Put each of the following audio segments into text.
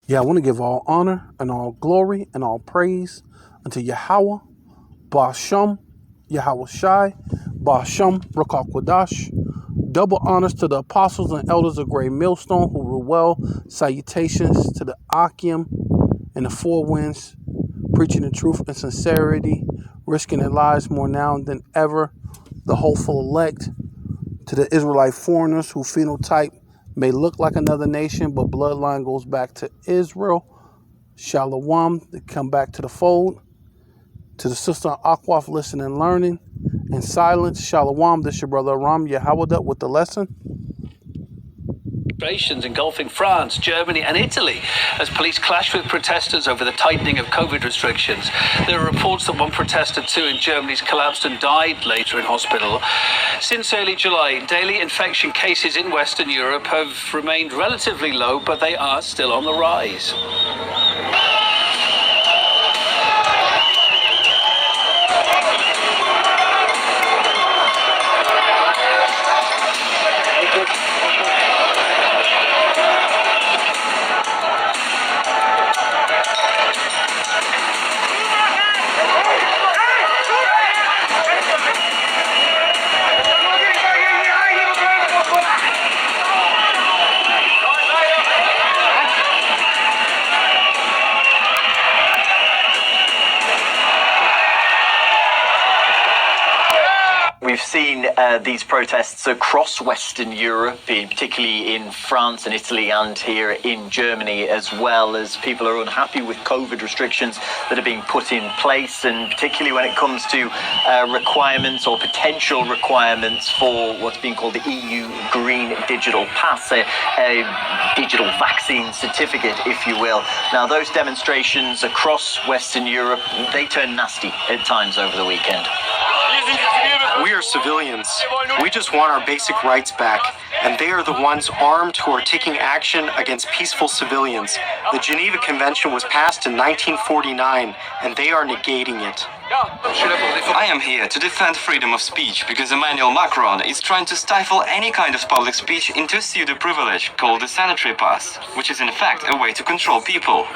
Yeah, I want to give all honor and all glory and all praise unto Yahweh, Ba'ashem, Yahweh Shai, Ba'ashem, Rakakwadash. Double honors to the apostles and elders of Great Millstone who rule well. Salutations to the Akim and the Four Winds, preaching the truth and sincerity, risking their lives more now than ever. The hopeful elect, to the Israelite foreigners who phenotype may look like another nation, but bloodline goes back to Israel. Shalom, to come back to the fold. To the sister Akwaf, listen and learning. In silence, Shalom, this your brother Aram Yahawada with the lesson. Demonstrations engulfing France, Germany and Italy as police clash with protesters over the tightening of COVID restrictions. There are reports that one protester too in Germany's collapsed and died later in hospital. Since early July, daily infection cases in Western Europe have remained relatively low, but they are still on the rise. We've seen these protests across Western Europe, particularly in France and Italy and here in Germany, as well, as people are unhappy with COVID restrictions that are being put in place, and particularly when it comes to requirements or potential requirements for what's being called the EU Green Digital Pass, a digital vaccine certificate, if you will. Now, those demonstrations across Western Europe, they turn nasty at times over the weekend. We are civilians. We just want our basic rights back, and they are the ones armed who are taking action against peaceful civilians. The Geneva Convention was passed in 1949, and they are negating it. I am here to defend freedom of speech because Emmanuel Macron is trying to stifle any kind of public speech into a pseudo-privilege called the sanitary pass, which is in fact a way to control people.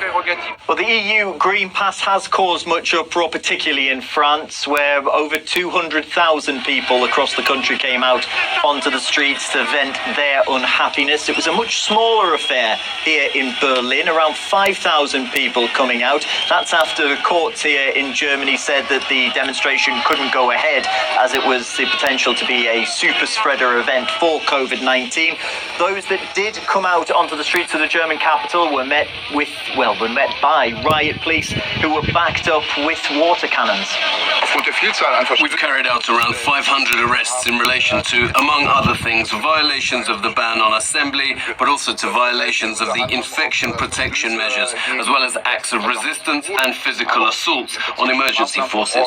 Well, the EU Green Pass has caused much uproar, particularly in France, where over 200,000 people across the country came out onto the streets to vent their unhappiness. It was a much smaller affair here in Berlin, around 5,000 people coming out. That's after the courts here in Germany said that the demonstration couldn't go ahead as it was the potential to be a super spreader event for COVID-19. Those that did come out onto the streets of the German capital were met by riot police who were backed up with water cannons. We've carried out around 500 arrests in relation to, among other things, violations of the ban on assembly, but also to violations of the infection protection measures, as well as acts of resistance and physical assaults on emergency forces.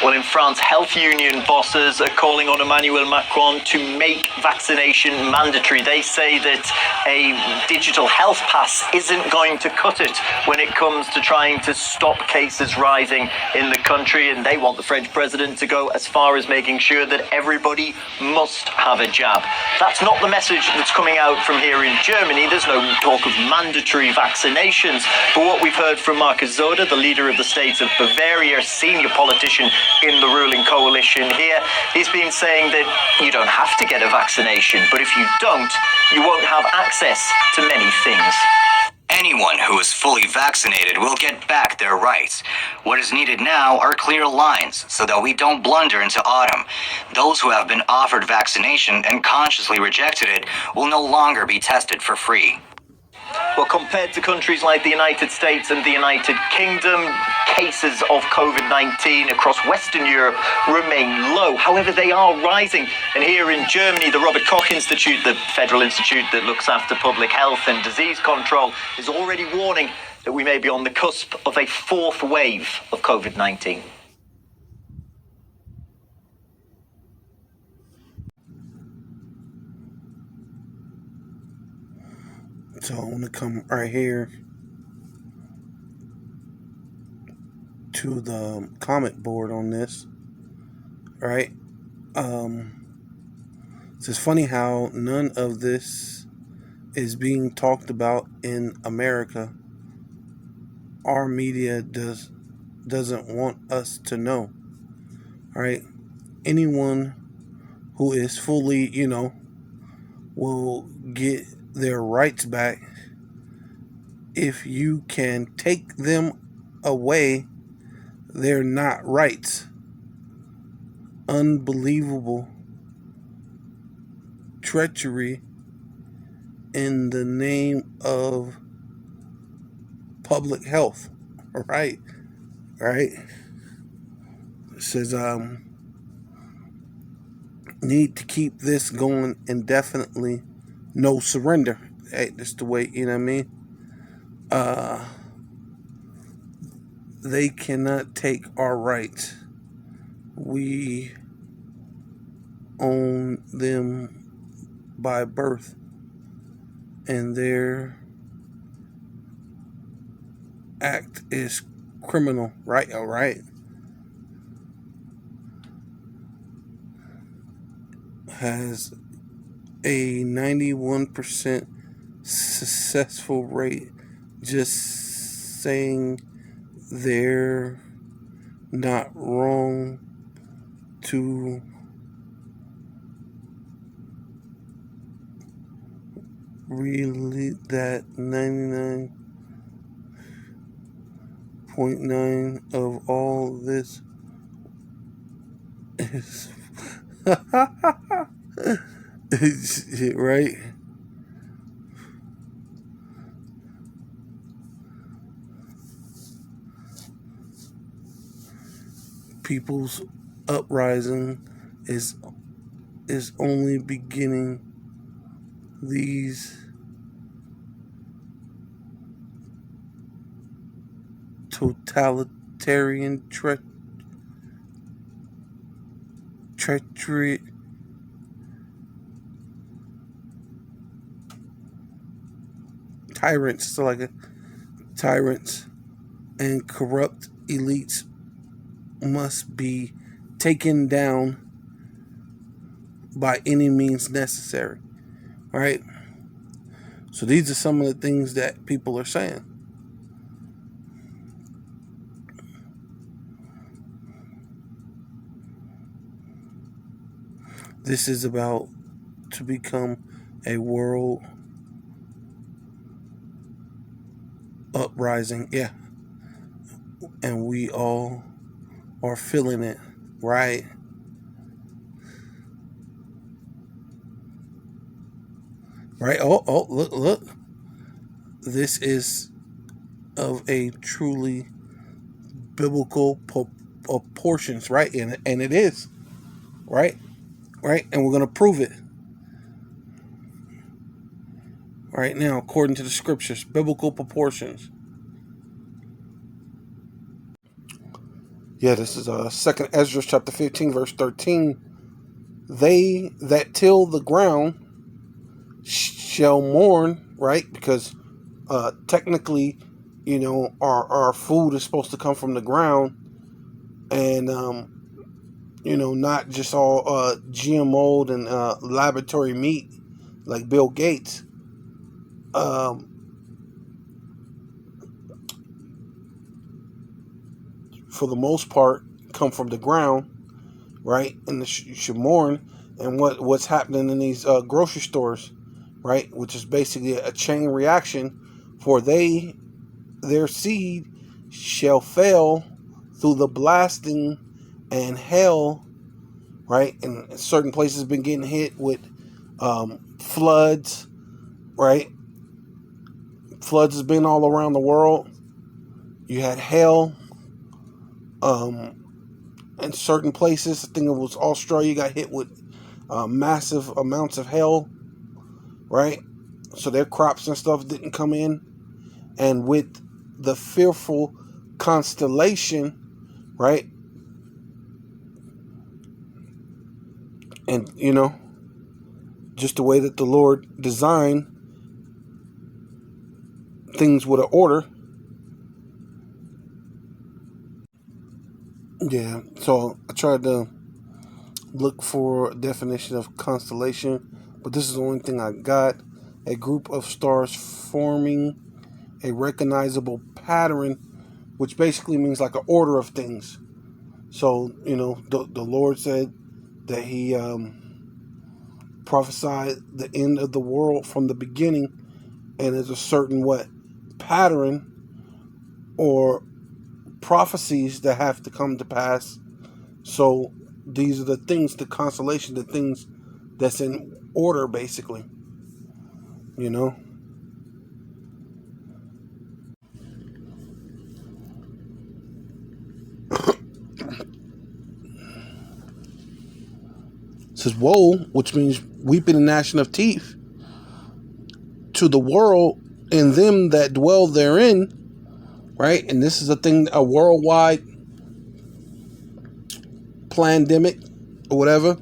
Well, in France, health union bosses are calling on Emmanuel Macron to make vaccination mandatory. They say that a digital health pass isn't going to cut it when it comes to trying to stop cases rising in the country, and they want the French president to go as far as making sure that everybody must have a jab. That's not the message that's coming out from here in Germany. There's no talk of mandatory vaccinations. But what we've heard from Markus Söder, the leader of the state of Bavaria, senior politician in the ruling coalition here, he's been saying that you don't have to get a vaccination, but if you don't, you won't have access to many things. Anyone who is fully vaccinated will get back their rights. What is needed now are clear lines so that we don't blunder into autumn. Those who have been offered vaccination and consciously rejected it will no longer be tested for free. Well, compared to countries like the United States and the United Kingdom, cases of COVID-19 across Western Europe remain low. However, they are rising. And here in Germany, the Robert Koch Institute, the federal institute that looks after public health and disease control, is already warning that we may be on the cusp of a fourth wave of COVID-19. So I want to come right here to the comment board on this, right? It's just funny how none of this is being talked about in America. our media doesn't want us to know. All right, anyone who is fully, will get their rights back if you can take them away. They're not rights. Unbelievable treachery in the name of public health. Right? It says, need to keep this going indefinitely. No surrender. Hey, that's the way, you know what I mean? They cannot take our rights. We own them by birth, and their act is criminal, right? All right. Has a 91% successful rate. Just saying they're not wrong to really that 99.9 of all this is right? People's uprising is only beginning. These totalitarian treachery tyrants and corrupt elites must be taken down by any means necessary. All right. So these are some of the things that people are saying. This is about to become a world uprising. Yeah. And we all are feeling it, right? Right? Oh, look. This is of a truly biblical proportions, right? And it is, right? Right? And we're going to prove it. Right now, according to the scriptures, biblical proportions. Yeah, this is 2 Ezra chapter 15, verse 13. They that till the ground shall mourn, right? Because technically, our food is supposed to come from the ground, and not just all GMO'd and laboratory meat like Bill Gates. For the most part, come from the ground, right? And you should mourn. And what's happening in these grocery stores, right? Which is basically a chain reaction. For their seed shall fail through the blasting and hail, right? And certain places been getting hit with floods, right? Floods has been all around the world. You had hail in certain places. I think it was Australia got hit with massive amounts of hail, right? So their crops and stuff didn't come in. And with the fearful constellation, right? And, just the way that the Lord designed things with an order. Yeah, so I tried to look for a definition of constellation, but this is the only thing I got. A group of stars forming a recognizable pattern which basically means like an order of things. So, the Lord said that he prophesied the end of the world from the beginning, and there's a certain pattern or prophecies that have to come to pass. So these are the things, the constellation, the things that's in order, basically. It says, woe, which means weeping and gnashing of teeth, to the world and them that dwell therein, right? And this is a worldwide pandemic or whatever,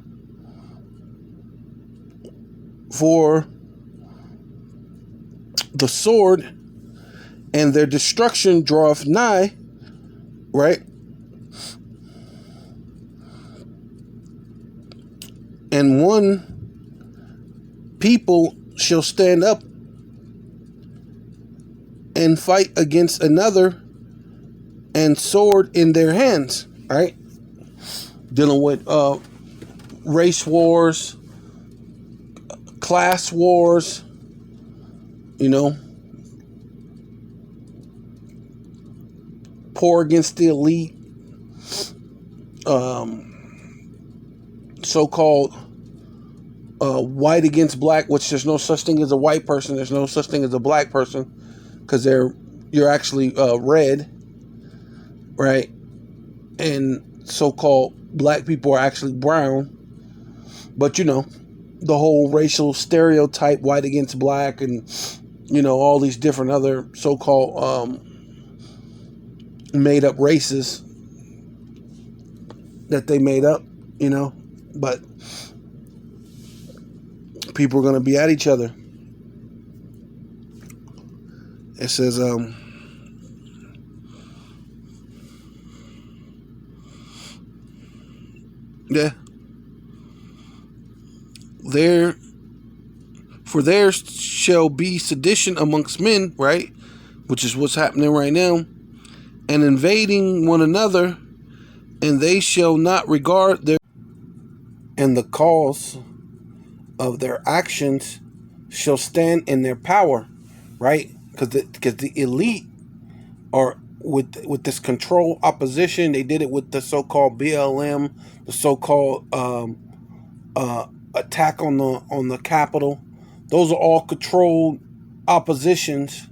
for the sword and their destruction draweth nigh, right? And one people shall stand up and fight against another, and sword in their hands, right? Dealing with race wars, class wars, poor against the elite, so-called white against black, which there's no such thing as a white person, there's no such thing as a black person, because you're actually red, right? And so-called black people are actually brown. But the whole racial stereotype, white against black, and all these different other so-called made up races that they made up, but people are going to be at each other. It says, there shall be sedition amongst men, right? Which is what's happening right now, and invading one another, and they shall not regard and the cause of their actions shall stand in their power, right? Because the elite are with this control opposition. They did it with the so-called BLM, the so-called attack on the Capitol. Those are all controlled oppositions,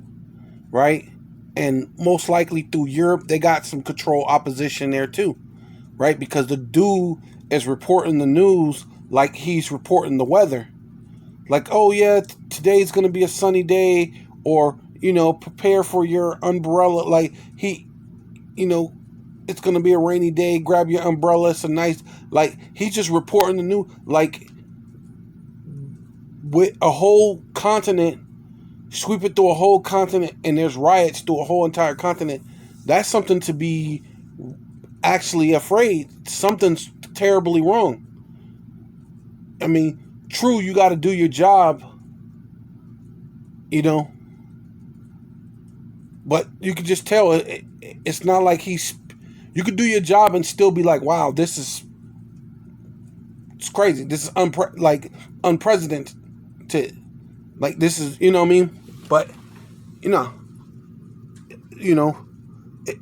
right? And most likely through Europe, they got some control opposition there too, right? Because the dude is reporting the news like he's reporting the weather. Like, oh yeah, today's going to be a sunny day, or, prepare for your umbrella. Like it's going to be a rainy day. Grab your umbrella. It's a nice, like, he's just reporting the news. Like, with a whole continent, sweep it through a whole continent, and there's riots through a whole entire continent. That's something to be actually afraid. Something's terribly wrong. I mean, true, you got to do your job, but you can just tell it's not like you could do your job and still be like, wow, it's crazy. This is unprecedented. Like, this is, what I mean? But,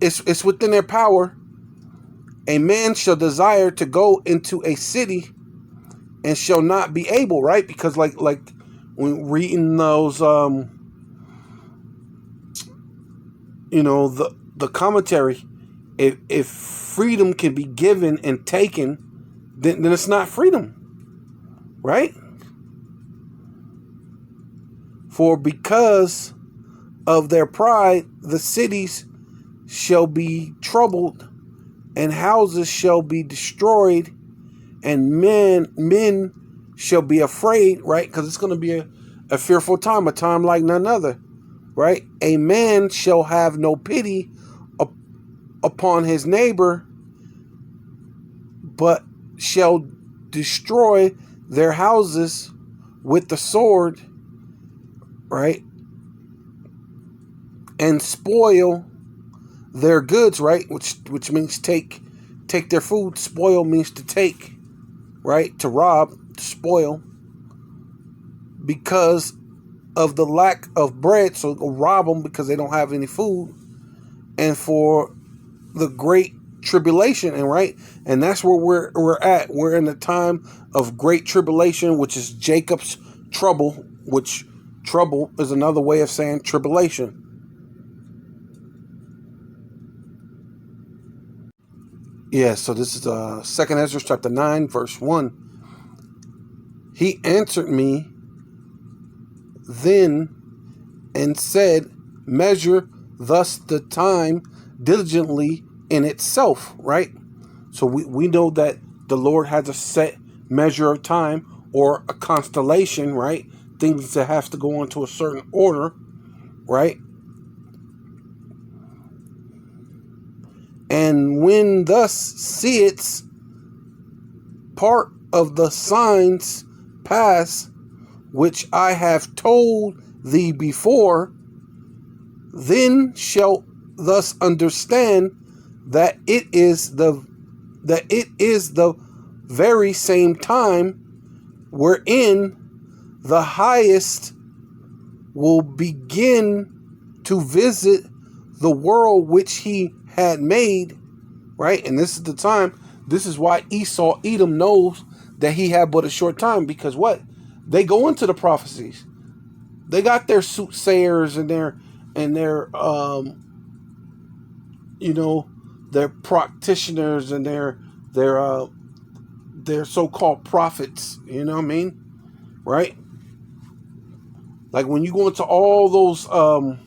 it's within their power. A man shall desire to go into a city and shall not be able, right? Because like when reading those, the commentary, if freedom can be given and taken, then it's not freedom, right? For because of their pride, the cities shall be troubled, and houses shall be destroyed, and men shall be afraid, right? Because it's going to be a fearful time, a time like none other, right? A man shall have no pity upon his neighbor, but shall destroy their houses with the sword, right? And spoil their goods, right? Which means take their food. Spoil means to take, right? To rob, to spoil, because of the lack of bread. So go rob them because they don't have any food, and for the great tribulation, and right, and that's where we're at. We're in the time of great tribulation, which is Jacob's trouble, which trouble is another way of saying tribulation. Yeah, so this is 2nd Ezra chapter 9, verse 1. He answered me then and said, measure thus the time diligently in itself, right? So we know that the Lord has a set measure of time, or a constellation, right? Things that have to go into a certain order, right? And when thus seest part of the signs pass, which I have told thee before, then shalt thus understand that it is the very same time wherein the highest will begin to visit the world which he had made, right? And this is the time. This is why Edom knows that he had but a short time, because what? They go into the prophecies. They got their soothsayers and their their practitioners and their so-called prophets, you know what I mean? Right? Like when you go into all those all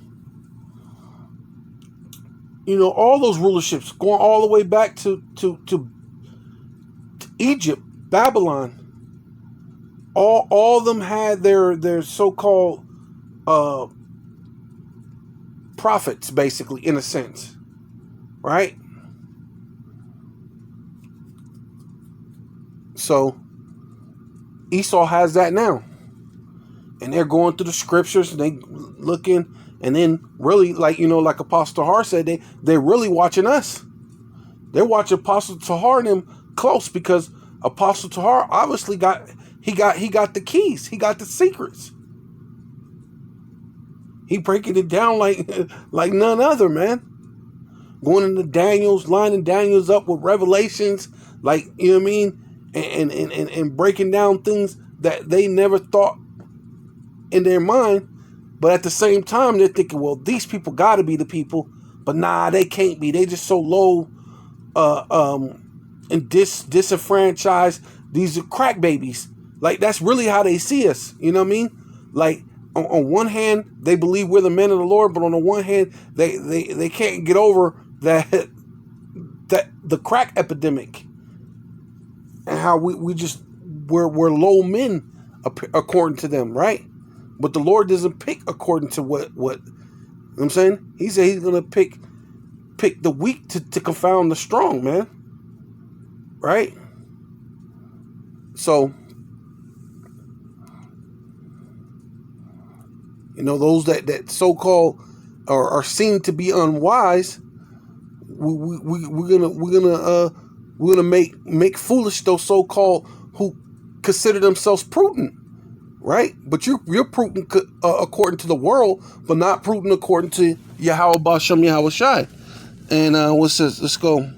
those rulerships, going all the way back to Egypt, Babylon. All of them had their so-called prophets, basically, in a sense, right? So Esau has that now, and they're going through the scriptures and they looking, and then really, like Apostle Tahar said, they're really watching us. They're watching Apostle Tahar and him close, because Apostle Tahar obviously got the keys. He got the secrets. He breaking it down like none other, man. Going into Daniel's, lining Daniel's up with revelations, like, you know what I mean? And breaking down things that they never thought in their mind. But at the same time, they're thinking, well, these people got to be the people. But nah, they can't be. They just so low and disenfranchised. These are crack babies. Like, that's really how they see us. You know what I mean? Like, on one hand, they believe we're the men of the Lord, but on the one hand, they can't get over that the crack epidemic, and how we're low men according to them, right? But the Lord doesn't pick according to what you know what I'm saying? He said he's gonna pick the weak to confound the strong, man. Right? So, those that so-called are seen to be unwise, we're gonna make foolish those so-called who consider themselves prudent, right? But you're prudent according to the world, but not prudent according to Yahweh Bashem Yahweh Shai. And what says? Let's go.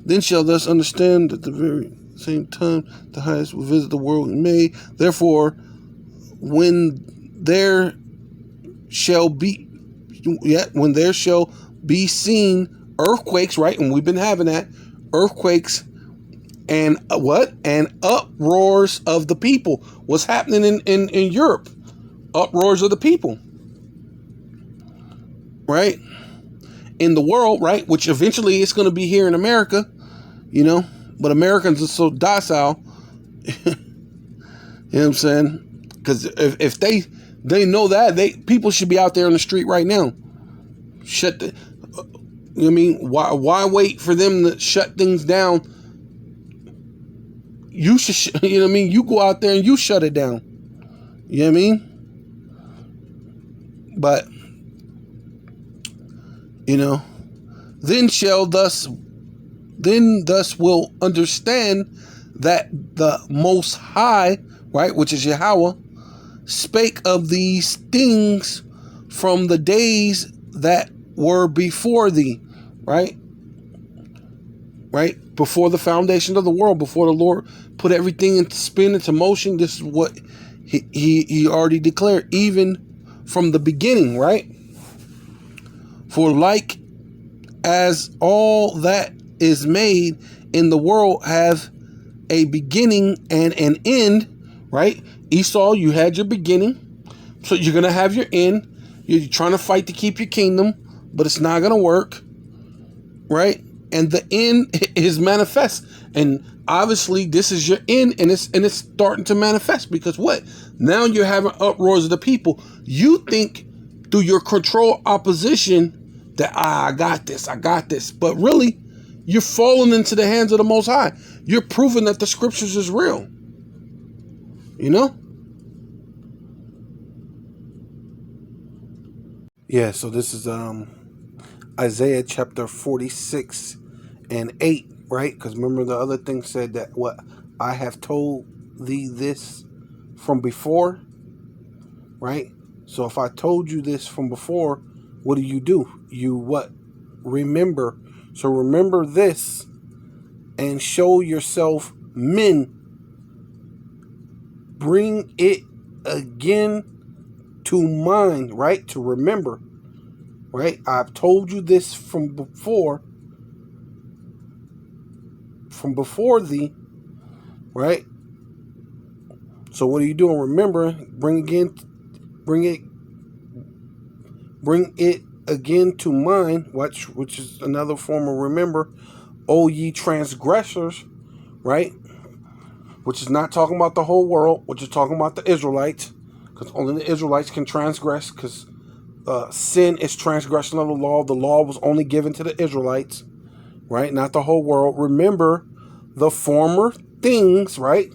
Then shall thus understand that the very same time the highest will visit the world in May. Therefore, when there shall be seen earthquakes, right? And we've been having that earthquakes and and uproars of the people. What's happening in Europe? Uproars of the people, right? In the world, right? Which eventually it's going to be here in America, but Americans are so docile. You know what I'm saying? Because if they know that, people should be out there on the street right now. You know what I mean? Why wait for them to shut things down? You should, you know what I mean? You go out there and you shut it down. You know what I mean? But, then thus will understand that the Most High, right, which is Yahweh, spake of these things from the days that were before thee, right? Right? Before the foundation of the world, before the Lord put everything into spin, into motion, this is what he already declared, even from the beginning, right? For like as all that is made in the world have a beginning and an end, right? Esau, you had your beginning, so you're going to have your end. You're trying to fight to keep your kingdom, but it's not going to work, right? And the end is manifest. And obviously this is your end, and it's starting to manifest, because what? Now you're having uproars of the people. You think through your control opposition that I got this. But really, you're falling into the hands of the Most High. You're proving that the scriptures is real. You know? Yeah, so this is Isaiah chapter 46 and 8, right? Because remember the other thing said that what? I have told thee this from before, right? So if I told you this from before, what do? You what? Remember. So remember this and show yourself men. Bring it again to mind, right? To remember, right? I've told you this from before thee, right? So what are you doing? Remember, bring it again to mind, which is another form of remember. O ye transgressors, right? Which is not talking about the whole world, which is talking about the Israelites, because only the Israelites can transgress, because sin is transgression of the law. The law was only given to the Israelites, right? Not the whole world. Remember the former things, right?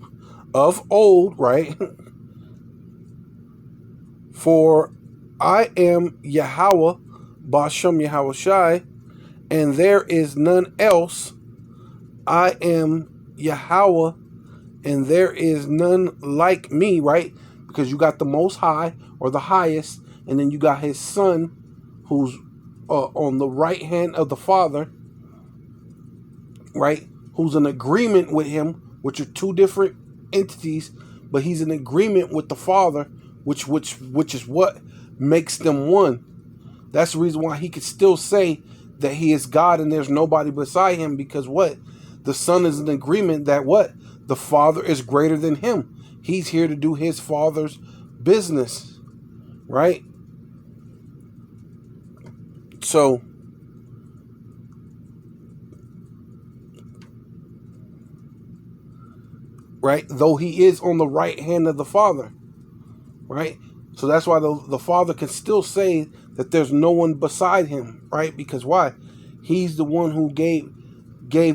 Of old, right? For I am Yahweh, Bashem Yahweh Shai, and there is none else. I am Yahweh, and there is none like me, right? Because you got the Most High, or the highest, and then you got his son, who's on the right hand of the Father, right? Who's in agreement with him, which are two different entities, but he's in agreement with the Father, which is what makes them one. That's the reason why he could still say that he is God and there's nobody beside him, because what? The Son is in agreement that what? The Father is greater than him. He's here to do his Father's business, right? So, right, though he is on the right hand of the Father, right? So that's why the Father can still say that there's no one beside him, right? Because why? He's the one who gave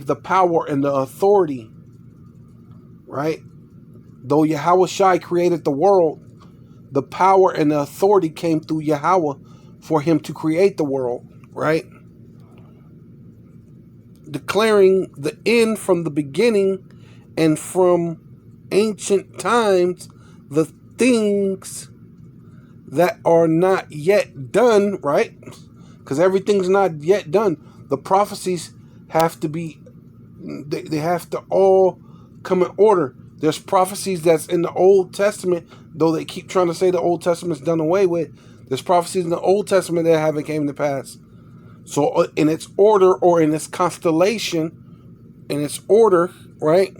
the power and the authority, right? Though Yahweh Shai created the world, the power and the authority came through Yahweh for him to create the world, right? Declaring the end from the beginning and from ancient times, the things that are not yet done, right? Because everything's not yet done. The prophecies have to be, they have to all come in order. There's prophecies that's in the Old Testament, though they keep trying to say the Old Testament's done away with. There's prophecies in the Old Testament that haven't came to pass. So in its order, or in its constellation, in its order, right?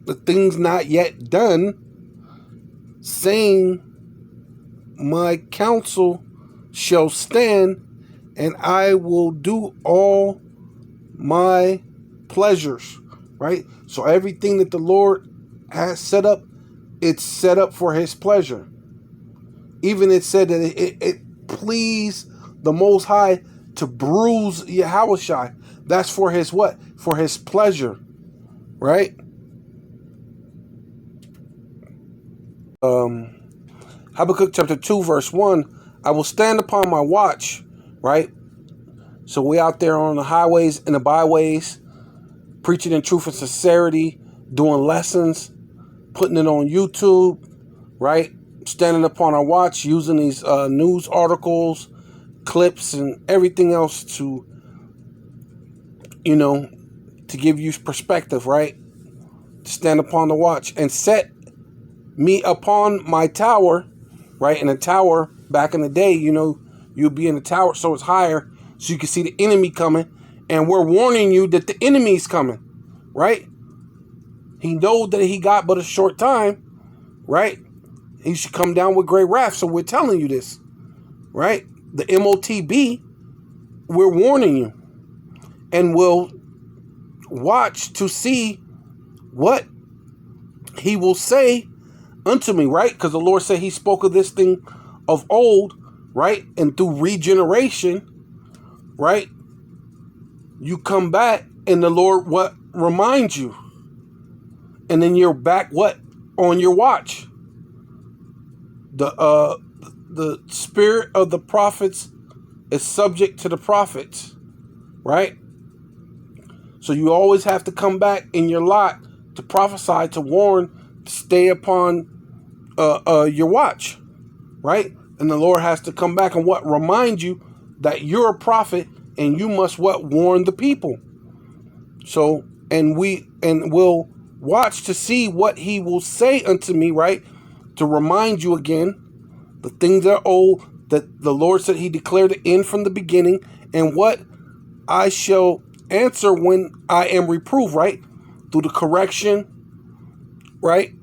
The things not yet done, saying, my counsel shall stand, and I will do all my pleasures, right? So everything that the Lord has set up, it's set up for his pleasure. Even it said that it pleased the Most High to bruise Yahushua. That's for his what? For his pleasure, right? Habakkuk chapter 2 verse 1, I will stand upon my watch right? So we out there on the highways and the byways, preaching in truth and sincerity, doing lessons, putting it on YouTube, right? Standing upon our watch, using these news articles, clips, and everything else to, to give you perspective, right? To stand upon the watch and set me upon my tower, right? And the tower, back in the day, you'd be in the tower so it's higher so you can see the enemy coming. And we're warning you that the enemy's coming, right? He knows that he got but a short time, right? He should come down with great wrath. So we're telling you this, right? The MOTB, we're warning you. And we'll watch to see what he will say unto me, right? Because the Lord said he spoke of this thing of old, right? And through regeneration, right? You come back and the Lord what reminds you. And then you're back what? On your watch. The spirit of the prophets is subject to the prophets, right? So you always have to come back in your lot to prophesy, to warn, to stay upon your watch, right? And the Lord has to come back and what? Remind you that you're a prophet and you must what? Warn the people. So, and we'll watch to see what he will say unto me, right? To remind you again, the things that are old, that the Lord said he declared the end from the beginning, and what I shall answer when I am reproved, right? Through the correction, right?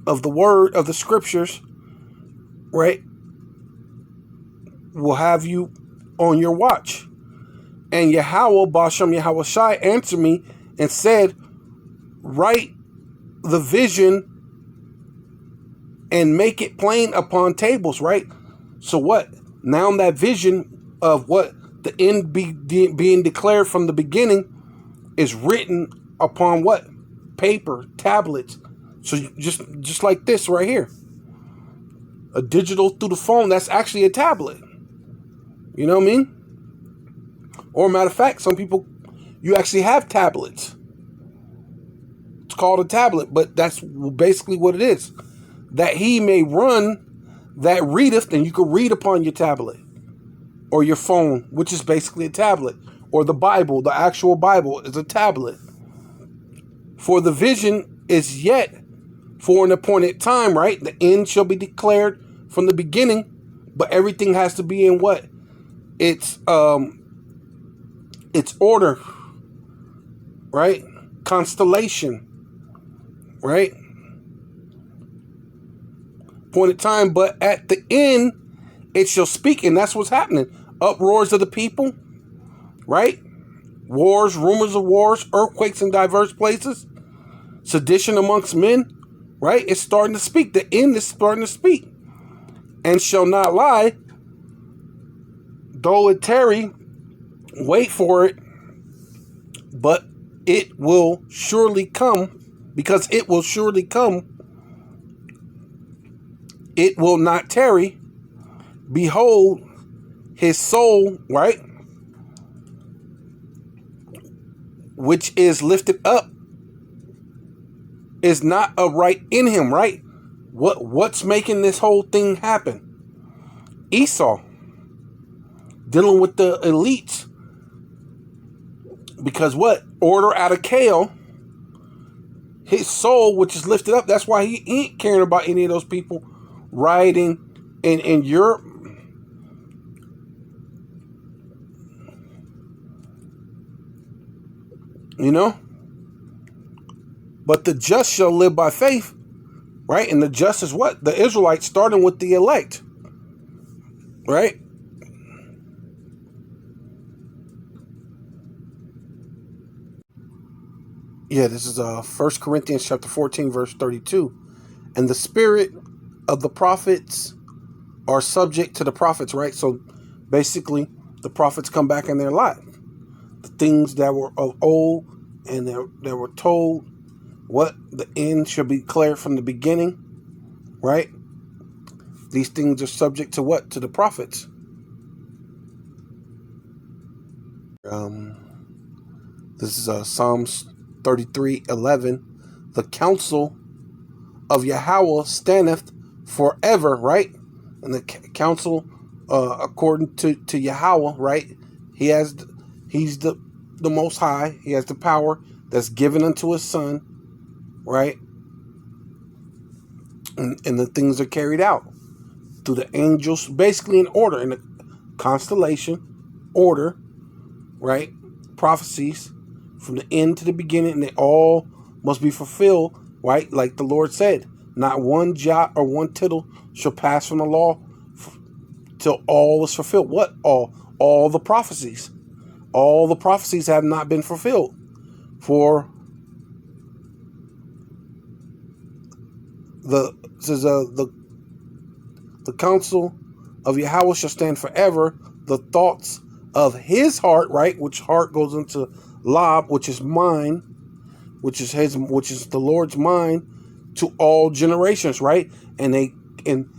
Of the word, of the scriptures, right? Will have you on your watch. And Yahweh, Bashem Yahweh Shai, answered me and said, write the vision and make it plain upon tables, right? So what? Now that vision of what the end being declared from the beginning is written upon what? Paper, tablets. So just like this right here. A digital through the phone, that's actually a tablet. You know what I mean? Or matter of fact, some people, you actually have tablets. It's called a tablet, but that's basically what it is. That he may run that readeth, and you can read upon your tablet or your phone, which is basically a tablet. Or the Bible, the actual Bible is a tablet. For the vision is yet for an appointed time, right? The end shall be declared from the beginning, but everything has to be in what? It's order, right? Constellation, right? Appointed time, but at the end it shall speak, and that's what's happening. Uproars of the people, right? Wars, rumors of wars, earthquakes in diverse places, sedition amongst men, right? It's starting to speak. The end is starting to speak. And shall not lie, though it tarry, wait for it, but it will surely come, because it will surely come. It will not tarry. Behold, his soul, right, which is lifted up, is not upright in him, right? What's making this whole thing happen? Esau, dealing with the elites. Because what? Order out of chaos. His soul, which is lifted up, that's why he ain't caring about any of those people rioting in Europe. You know? But the just shall live by faith, right? And the just is what? The Israelites, starting with the elect, right? Yeah, this is 1 Corinthians chapter 14, verse 32. And the spirit of the prophets are subject to the prophets, right? So basically, the prophets come back in their life. The things that were of old and that were told what the end should be declared from the beginning, right? These things are subject to what? To the prophets. This is Psalms 33:11. The counsel of Yahweh standeth forever, right? And the counsel, according to Yahweh, right? He's the Most High. He has the power that's given unto His Son, right? And the things are carried out through the angels, basically in order, in a constellation order, right? Prophecies from the end to the beginning, and they all must be fulfilled, right? Like the Lord said, not one jot or one tittle shall pass from the law till all is fulfilled. What? All the prophecies. All the prophecies have not been fulfilled. For the counsel of Yahweh shall stand forever. The thoughts of His heart, right? Which heart goes into Lob, which is mine, which is the Lord's mind, to all generations, right? And in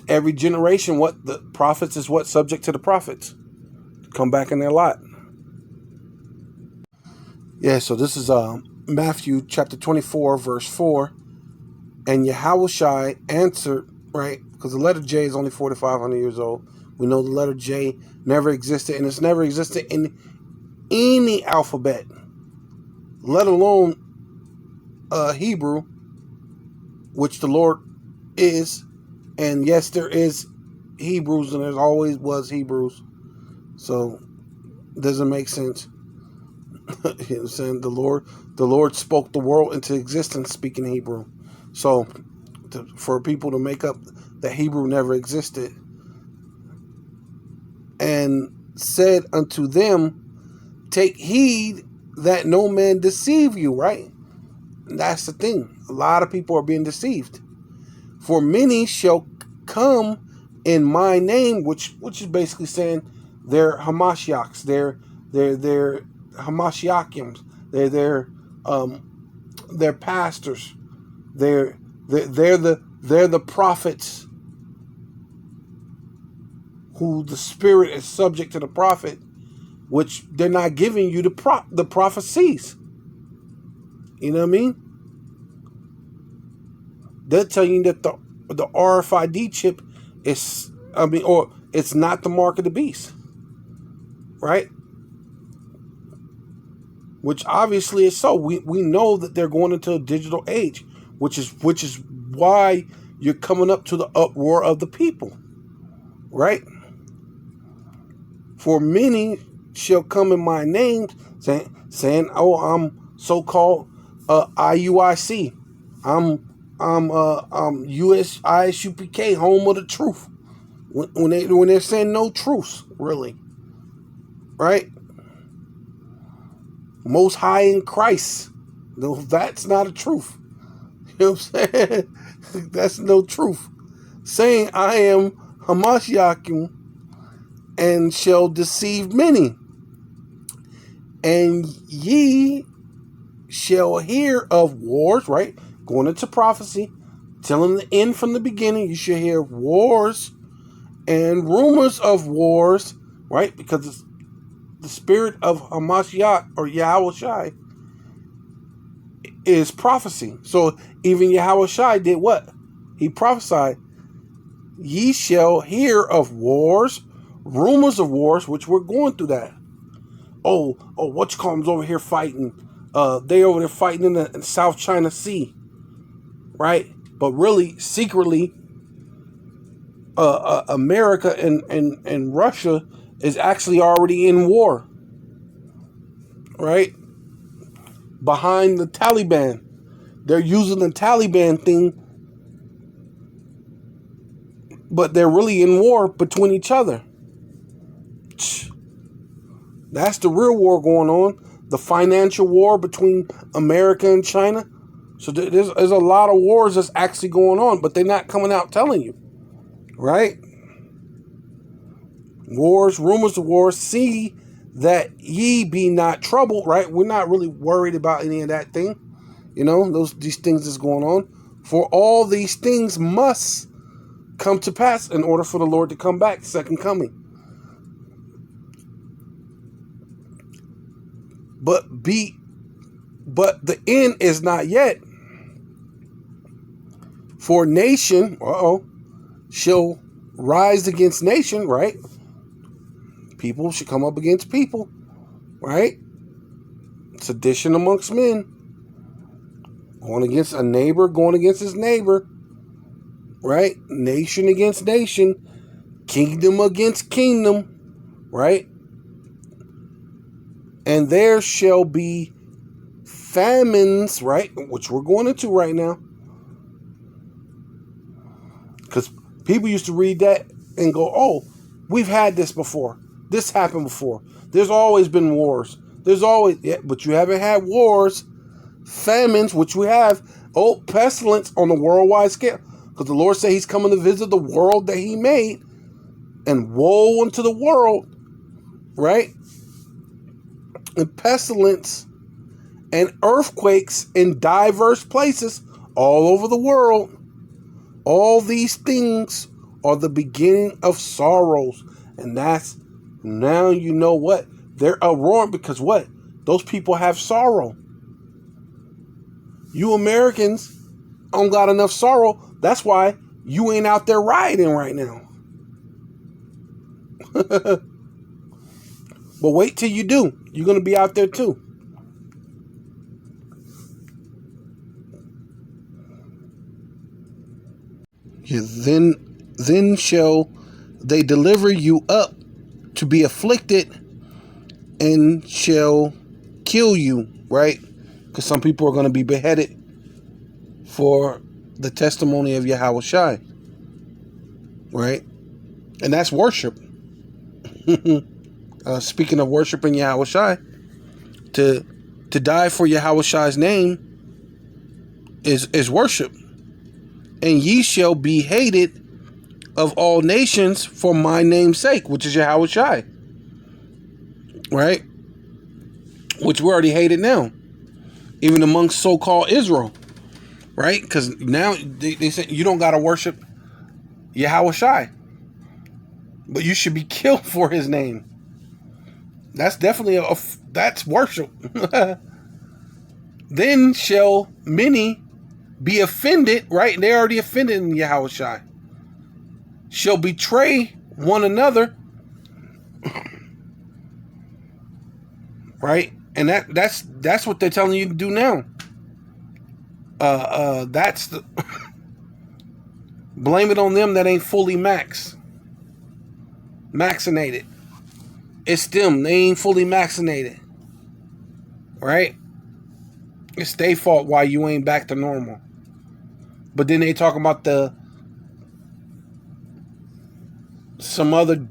every generation, what the prophets is what subject to the prophets. Come back in their lot. Yeah, so this is Matthew chapter 24, verse 4. And Yahushai answered, right? Because the letter J is only 4,500 years old. We know the letter J never existed, and it's never existed in any alphabet, let alone Hebrew, which the Lord is. And yes, there is Hebrews, and there's always was Hebrews. So it doesn't make sense. You know what I'm saying? The Lord spoke the world into existence speaking Hebrew. So for people to make up that Hebrew never existed, and said unto them, take heed that no man deceive you, right? And that's the thing. A lot of people are being deceived. For many shall come in my name, which is basically saying they're Hamashiachs, they're Hamashiachims, they're pastors, they're the prophets, who the Spirit is subject to the prophet, which they're not giving you the prophecies. You know what I mean? They're telling you that the RFID chip is, or it's not the mark of the beast, right? Which obviously is so. We know that they're going into a digital age, which is why you're coming up to the uproar of the people, right? For many shall come in my name, saying, "Oh, I'm so-called IUIC. I'm ISUPK, home of the truth." When they're saying no truths, really, right? Most High in Christ. No, that's not a truth. You know what I'm saying? That's no truth. Saying I am Hamashiach and shall deceive many. And ye shall hear of wars, right? Going into prophecy, telling the end from the beginning. You shall hear wars and rumors of wars, right? Because it's the spirit of Hamashiach or Yahushai is prophecy. So even Yahushai did what? He prophesied. Ye shall hear of wars, rumors of wars, which we're going through that. Oh, what you call them's over here fighting. They over there fighting in the South China Sea, right? But really, secretly, America and Russia is actually already in war, right? Behind the Taliban. They're using the Taliban thing, but they're really in war between each other. That's the real war going on. The financial war between America and China. So there's a lot of wars that's actually going on, but they're not coming out telling you, right? Wars, rumors of wars, see that ye be not troubled, right? We're not really worried about any of that thing. You know, these things that's going on. For all these things must come to pass in order for the Lord to come back, second coming. But the end is not yet. For nation, shall rise against nation, right? People should come up against people, right? Sedition amongst men. Going against a neighbor, going against his neighbor, right? Nation against nation. Kingdom against kingdom, right? And there shall be famines, right? Which we're going into right now. Because people used to read that and go, oh, we've had this before. This happened before. There's always been wars. There's always, yeah, but you haven't had wars, famines, which we have, pestilence on a worldwide scale. Because the Lord said he's coming to visit the world that he made. And woe unto the world, right? And pestilence and earthquakes in diverse places all over the world. All these things are the beginning of sorrows. And that's, now you know what? They're roaring because what? Those people have sorrow. You Americans don't got enough sorrow. That's why you ain't out there rioting right now. But wait till you do. You're going to be out there too. Then shall they deliver you up to be afflicted and shall kill you, right? Because some people are going to be beheaded for the testimony of Yahweh Shai, right? And that's worship. Speaking of worshiping Yahweh Shai, to die for Yahweh Shai's name is worship. And ye shall be hated of all nations for my name's sake, which is Yahweh Shai. Right? Which we already hated now. Even amongst so-called Israel. Right? Because now they say you don't got to worship Yahweh Shai. But you should be killed for his name. That's definitely that's worship. Then shall many be offended, right? They already offended in Yahweh Shai. Shall betray one another, right? And that's what they're telling you to do now. That's the blame it on them that ain't fully maxinated. It's them. They ain't fully maxinated, right? It's their fault why you ain't back to normal. But then they talk about some other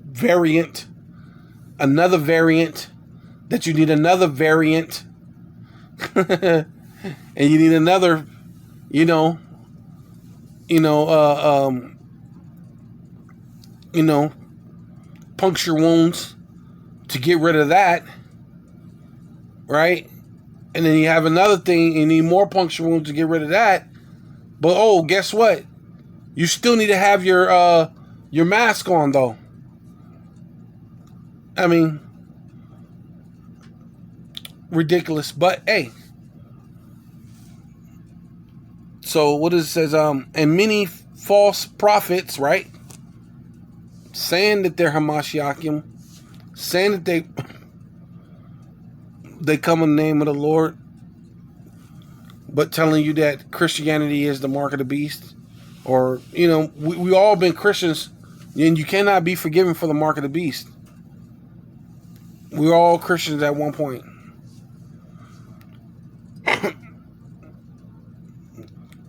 variant, another variant, that you need another variant, and you need another, puncture wounds to get rid of that, right? And then you have another thing, you need more puncture wounds to get rid of that. But guess what? You still need to have your mask on though. I mean, ridiculous. But hey. So what it says, and many false prophets, right? Saying that they're Hamashiachim, saying that they come in the name of the Lord, but telling you that Christianity is the mark of the beast. Or, we all been Christians, and you cannot be forgiven for the mark of the beast. We're all Christians at one point.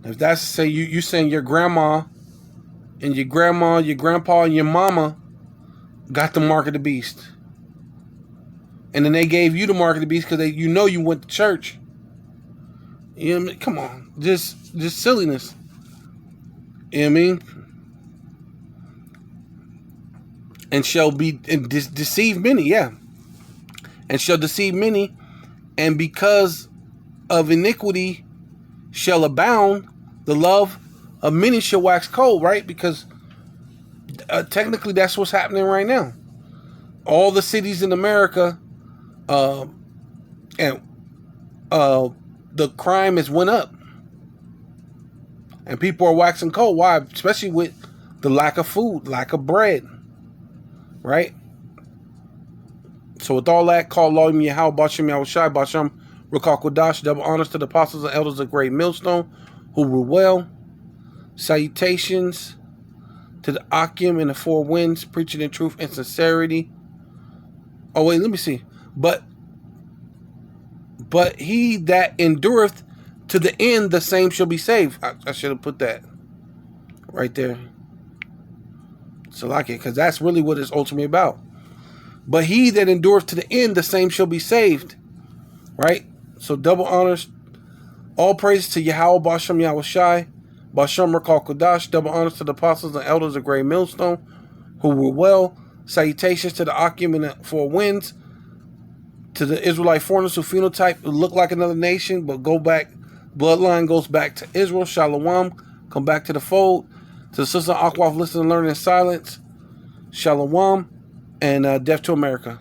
If that's, say, you saying your grandma, your grandpa, and your mama got the mark of the beast. And then they gave you the mark of the beast because you went to church. You know what I mean? Come on. Just silliness. You know what I mean? And shall be and deceive many, yeah. And shall deceive many, and because of iniquity shall abound, the love many shall wax cold, right? Because technically that's what's happening right now. All the cities in America, and the crime has went up. And people are waxing cold. Why? Especially with the lack of food, lack of bread. Right? So with all that, call Elohim Yahweh, Bashem Yahushai, Bashem Ruach HaKodesh, double honors to the apostles and elders of Great Millstone, who rule well. Salutations to the Akim and the four winds, preaching in truth and sincerity. Oh, wait, let me see. But he that endureth to the end, the same shall be saved. I should have put that right there. So like it, because that's really what it's ultimately about. But he that endureth to the end, the same shall be saved. Right? So double honors. All praise to Yahweh, Bashem Yahushai, Bashem Ruach HaKodesh. Double honors to the apostles and elders of Great Millstone, who rule well. Salutations to the Akim and the four winds. To the Israelite foreigners who phenotype, who look like another nation, but go back, bloodline goes back to Israel. Shalom. Come back to the fold. To the sister Akwaf, listen and learn in silence. Shalom. And death to America.